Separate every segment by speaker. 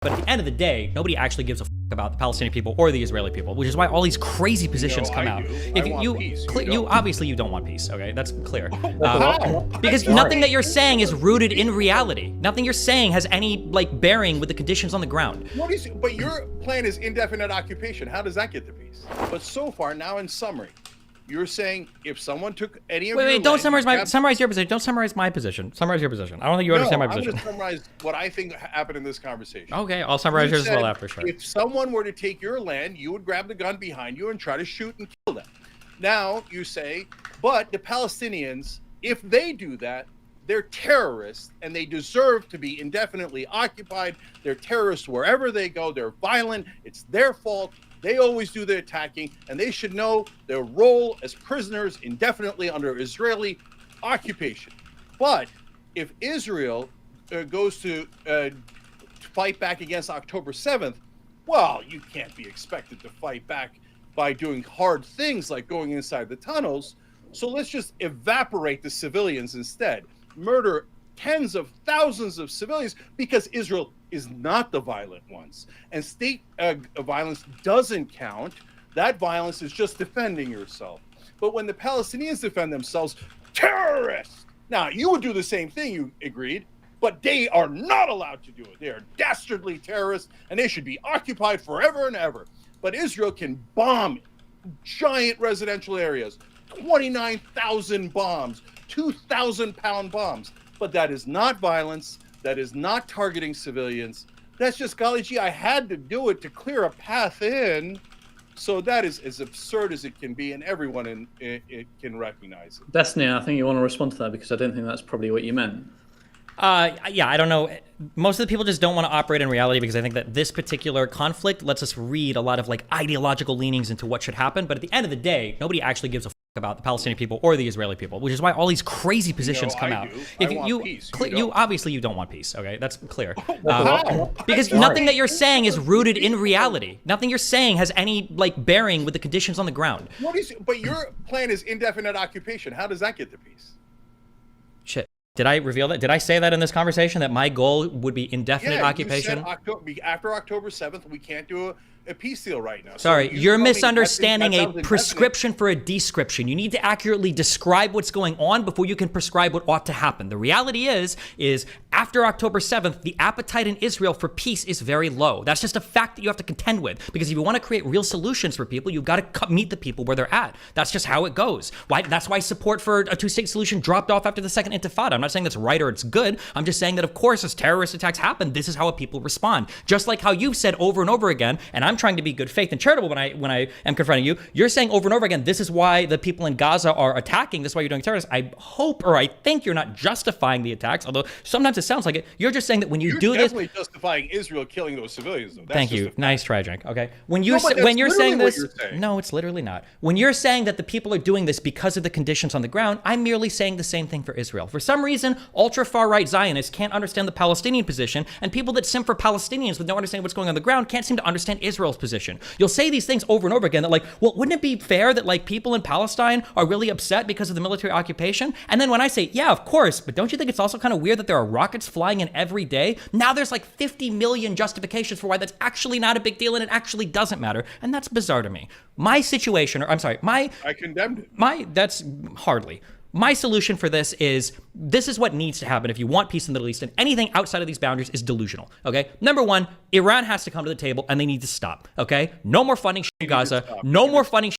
Speaker 1: But at the end of the day, nobody actually gives a about the Palestinian people or the Israeli people, which is why all these crazy positions come out.
Speaker 2: If
Speaker 1: you obviously you don't want peace. Okay, that's clear. Because
Speaker 2: Sorry.
Speaker 1: nothing that you're saying is rooted in reality. Nothing you're saying has any bearing with the conditions on the ground.
Speaker 2: But your plan is indefinite occupation. How does that get to peace? But so far, now in summary, you're saying if someone took any of your
Speaker 1: Wait, don't
Speaker 2: land,
Speaker 1: summarize your position. Don't summarize my position. Summarize your position. I don't think you understand my position.
Speaker 2: I'm going to summarize what I think happened in this conversation.
Speaker 1: Okay, I'll summarize yours as well after. Sure.
Speaker 2: If someone were to take your land, you would grab the gun behind you and try to shoot and kill them. Now you say, but the Palestinians, if they do that, they're terrorists and they deserve to be indefinitely occupied. They're terrorists wherever they go. They're violent. It's their fault. They always do the attacking, and they should know their role as prisoners indefinitely under Israeli occupation. But if Israel goes to fight back against October 7th, well, you can't be expected to fight back by doing hard things like going inside the tunnels. So let's just evaporate the civilians instead. Murder tens of thousands of civilians because Israel is not the violent ones. And state violence doesn't count. That violence is just defending yourself. But when the Palestinians defend themselves, terrorists! Now, you would do the same thing, you agreed, but they are not allowed to do it. They are dastardly terrorists, and they should be occupied forever and ever. But Israel can bomb giant residential areas, 29,000 bombs, 2,000-pound bombs. But that is not violence. That is not targeting civilians. That's just, golly gee, I had to do it to clear a path in. So that is as absurd as it can be, and everyone it can recognize it.
Speaker 3: Destiny, I think you want to respond to that because I don't think that's probably what you meant.
Speaker 1: Yeah, I don't know. Most of the people just don't want to operate in reality because I think that this particular conflict lets us read a lot of ideological leanings into what should happen. But at the end of the day, nobody actually gives a about the Palestinian people or the Israeli people, which is why all these crazy positions come out.
Speaker 2: If you
Speaker 1: obviously you don't want peace. Okay, that's clear. Because nothing that you're saying is rooted in reality. Nothing you're saying has any bearing with the conditions on the ground.
Speaker 2: But your plan is indefinite occupation. How does that get to peace?
Speaker 1: Shit. Did I reveal that? Did I say that in this conversation that my goal would be indefinite occupation?
Speaker 2: You said after October 7th, we can't do a peace deal right now.
Speaker 1: Sorry,
Speaker 2: so
Speaker 1: you're misunderstanding a prescription for a description. You need to accurately describe what's going on before you can prescribe what ought to happen. The reality is after October 7th, the appetite in Israel for peace is very low. That's just a fact that you have to contend with. Because if you want to create real solutions for people, you've got to meet the people where they're at. That's just how it goes. That's why support for a two-state solution dropped off after the second Intifada. I'm not saying that's right or it's good. I'm just saying that, of course, as terrorist attacks happen, this is how people respond. Just like how you've said over and over again, and I'm trying to be good faith and charitable when I am confronting you, you're saying over and over again, this is why the people in Gaza are attacking, this is why you're doing terrorists. I hope, or I think you're not justifying the attacks, although sometimes it sounds like it. You're just saying that when you do this...
Speaker 2: You're definitely justifying Israel killing those civilians, though.
Speaker 1: Thank you. Nice try, Cenk. Okay. When you're saying this... No, it's literally not. When you're saying that the people are doing this because of the conditions on the ground, I'm merely saying the same thing for Israel. For some reason, ultra-far-right Zionists can't understand the Palestinian position, and people that simp for Palestinians with no understanding what's going on the ground can't seem to understand Israel's position. You'll say these things over and over again that well, wouldn't it be fair that people in Palestine are really upset because of the military occupation? And then when I say, yeah, of course, but don't you think it's also kind of weird that there are rockets flying in every day? Now there's 50 million justifications for why that's actually not a big deal and it actually doesn't matter. And that's bizarre to me. My situation, I
Speaker 2: condemned it.
Speaker 1: That's hardly. My solution for this is what needs to happen if you want peace in the Middle East, and anything outside of these boundaries is delusional, okay? Number one, Iran has to come to the table, and they need to stop, okay? No more funding in Gaza, no more funding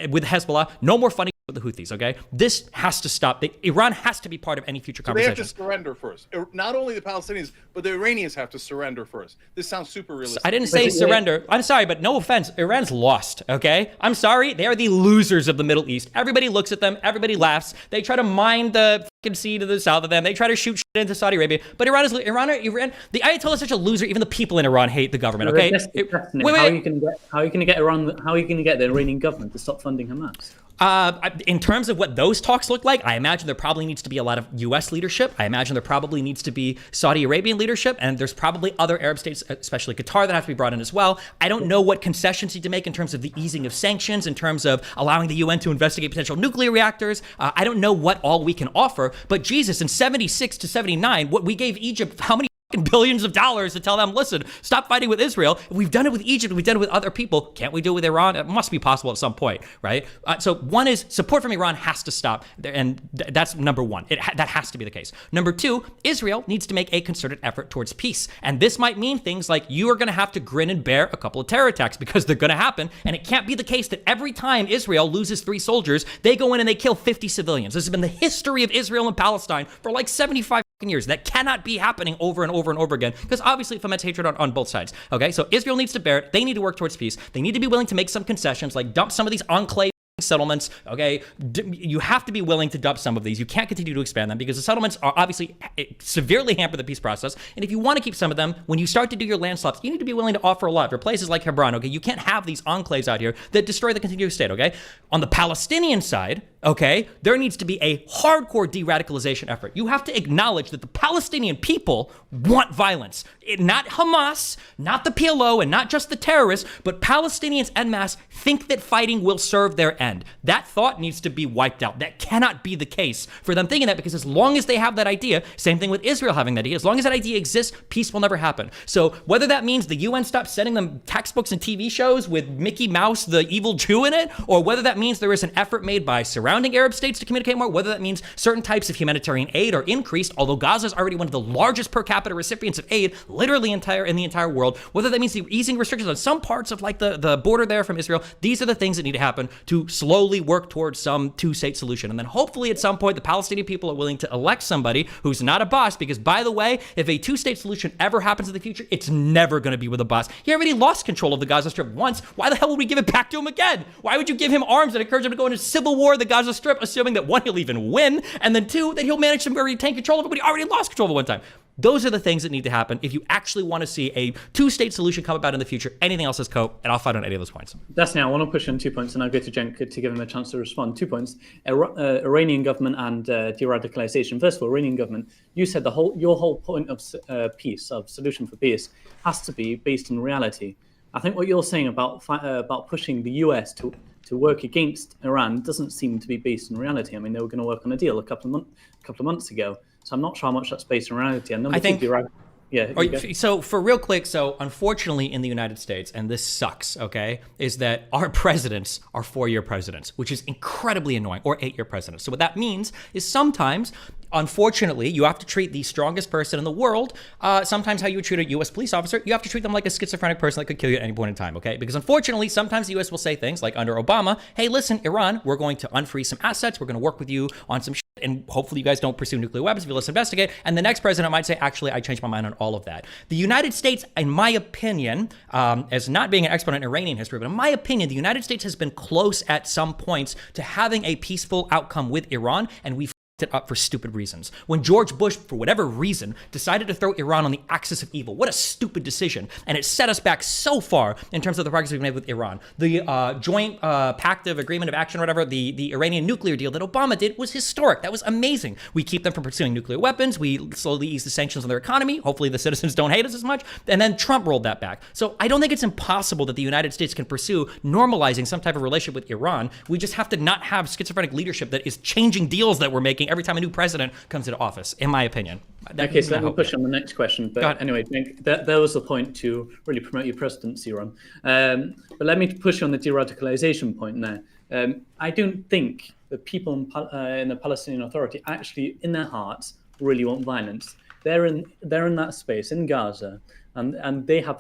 Speaker 1: with Hezbollah, no more funding with the Houthis, okay? This has to stop. Iran has to be part of any future conversation.
Speaker 2: They have to surrender first. Not only the Palestinians, but the Iranians have to surrender first. This sounds super realistic.
Speaker 1: I didn't say surrender. I'm sorry, but no offense. Iran's lost, okay? I'm sorry. They are the losers of the Middle East. Everybody looks at them. Everybody laughs. They try to mine the fucking sea to the south of them. They try to shoot shit into Saudi Arabia. But Iran, the Ayatollah is such a loser. Even the people in Iran hate the government, okay?
Speaker 3: How are you going to get the Iranian government to stop funding Hamas?
Speaker 1: In terms of what those talks look like, I imagine there probably needs to be a lot of U.S. leadership. I imagine there probably needs to be Saudi Arabian leadership, and there's probably other Arab states, especially Qatar, that have to be brought in as well. I don't know what concessions need to make in terms of the easing of sanctions, in terms of allowing the UN to investigate potential nuclear reactors. I don't know what all we can offer, but Jesus, in 76 to 79, what we gave Egypt, how many billions of dollars to tell them, listen, stop fighting with Israel. If we've done it with Egypt, we've done it with other people. Can't we do it with Iran? It must be possible at some point, right? So one is support from Iran has to stop, and that's number one. That has to be the case. Number two, Israel needs to make a concerted effort towards peace, and this might mean things like you are going to have to grin and bear a couple of terror attacks because they're going to happen, and it can't be the case that every time Israel loses 3 soldiers, they go in and they kill 50 civilians. This has been the history of Israel and Palestine for like 75 years. That cannot be happening over and over and over again because obviously it foments hatred on both sides. Okay, so Israel needs to bear it. They need to work towards peace. They need to be willing to make some concessions, like dump some of these enclave settlements. Okay, you have to be willing to dump some of these. You can't continue to expand them because the settlements are obviously severely hamper the peace process. And if you want to keep some of them, when you start to do your land swaps, you need to be willing to offer a lot for places like Hebron. Okay, you can't have these enclaves out here that destroy the continuous state. Okay, on the Palestinian side, okay, there needs to be a hardcore de-radicalization effort. You have to acknowledge that the Palestinian people want violence. Not Hamas, not the PLO, and not just the terrorists, but Palestinians en masse think that fighting will serve their end. That thought needs to be wiped out. That cannot be the case for them thinking that, because as long as they have that idea, same thing with Israel having that idea, as long as that idea exists, peace will never happen. So whether that means the UN stops sending them textbooks and TV shows with Mickey Mouse, the evil Jew, in it, or whether that means there is an effort made by surrounding Arab states to communicate more, whether that means certain types of humanitarian aid are increased, although Gaza is already one of the largest per capita recipients of aid, literally in the entire world, whether that means the easing restrictions on some parts of like the border there from Israel, these are the things that need to happen to slowly work towards some two-state solution. And then hopefully at some point the Palestinian people are willing to elect somebody who's not a boss, because by the way, if a two-state solution ever happens in the future, it's never going to be with a boss. He already lost control of the Gaza Strip once. Why the hell would we give it back to him again? Why would you give him arms and encourage him to go into civil war in the Gaza Strip, assuming that one, he'll even win, and then two, that he'll manage to retain control of it, but he already lost control of it one time. Those are the things that need to happen if you actually want to see a two-state solution come about in the future. Anything else is cope, and I'll fight on any of those points.
Speaker 3: That's now. I want to push on 2 points, and I'll go to Cenk to give him a chance to respond. 2 points: Iranian government and de-radicalization. First of all, Iranian government. You said your whole point of peace, of solution for peace, has to be based in reality. I think what you're saying about pushing the US to work against Iran doesn't seem to be based in reality. I mean, they were going to work on a deal a couple of months ago. So I'm not sure how much that's based in reality. And number two,
Speaker 1: so for real quick, so unfortunately in the United States, and this sucks, okay, is that our presidents are 4-year presidents, which is incredibly annoying, or 8-year presidents. So what that means is sometimes, unfortunately, you have to treat the strongest person in the world, sometimes how you would treat a U.S. police officer, you have to treat them like a schizophrenic person that could kill you at any point in time, okay? Because unfortunately, sometimes the U.S. will say things like under Obama, hey, listen, Iran, we're going to unfreeze some assets, we're going to work with you on some shit, and hopefully you guys don't pursue nuclear weapons, let's investigate. And the next president might say, actually, I changed my mind on all of that. The United States, in my opinion, as not being an expert in Iranian history, but in my opinion, the United States has been close at some points to having a peaceful outcome with Iran, and we've it up for stupid reasons. When George Bush, for whatever reason, decided to throw Iran on the axis of evil, what a stupid decision. And it set us back so far in terms of the progress we've made with Iran. The joint pact of agreement of action, or whatever, the Iranian nuclear deal that Obama did was historic. That was amazing. We keep them from pursuing nuclear weapons. We slowly ease the sanctions on their economy. Hopefully the citizens don't hate us as much. And then Trump rolled that back. So I don't think it's impossible that the United States can pursue normalizing some type of relationship with Iran. We just have to not have schizophrenic leadership that is changing deals that we're making every time a new president comes into office, in my opinion.
Speaker 3: Okay, so let me push on the next question. But anyway, that was the point to really promote your presidency, Ron. But let me push on the de-radicalization point now. I don't think the people in the Palestinian Authority actually, in their hearts, really want violence. They're in that space in Gaza, and they have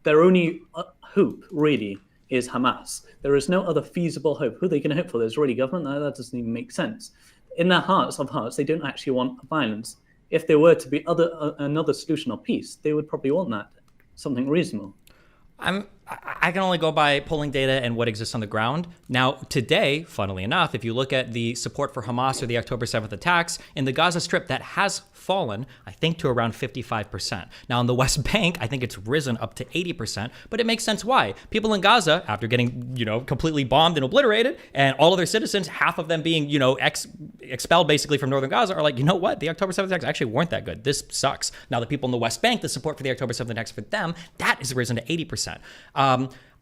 Speaker 3: their only hope really is Hamas. There is no other feasible hope. Who are they going to hope for? There's already government. That doesn't even make sense. In their hearts of hearts, they don't actually want violence. If there were to be another solution of peace, they would probably want that, something reasonable.
Speaker 1: I can only go by polling data and what exists on the ground. Now, today, funnily enough, if you look at the support for Hamas or the October 7th attacks, in the Gaza Strip, that has fallen, I think, to around 55%. Now, in the West Bank, I think it's risen up to 80%, but it makes sense why. People in Gaza, after getting, completely bombed and obliterated, and all of their citizens, half of them being, expelled basically from northern Gaza, are like, you know what? The October 7th attacks actually weren't that good. This sucks. Now, the people in the West Bank, the support for the October 7th attacks for them, that has risen to 80%.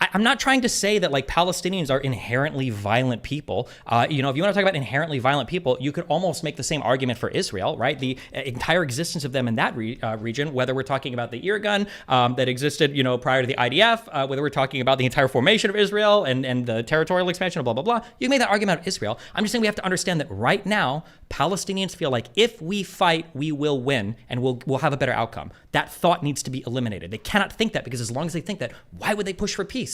Speaker 1: I'm not trying to say that like Palestinians are inherently violent people. If you want to talk about inherently violent people, you could almost make the same argument for Israel, right? The entire existence of them in that region, whether we're talking about the ear gun that existed, prior to the IDF, whether we're talking about the entire formation of Israel and the territorial expansion, blah, blah, blah. You can make that argument out of Israel. I'm just saying we have to understand that right now, Palestinians feel like if we fight, we will win and we'll have a better outcome. That thought needs to be eliminated. They cannot think that, because as long as they think that, why would they push for peace?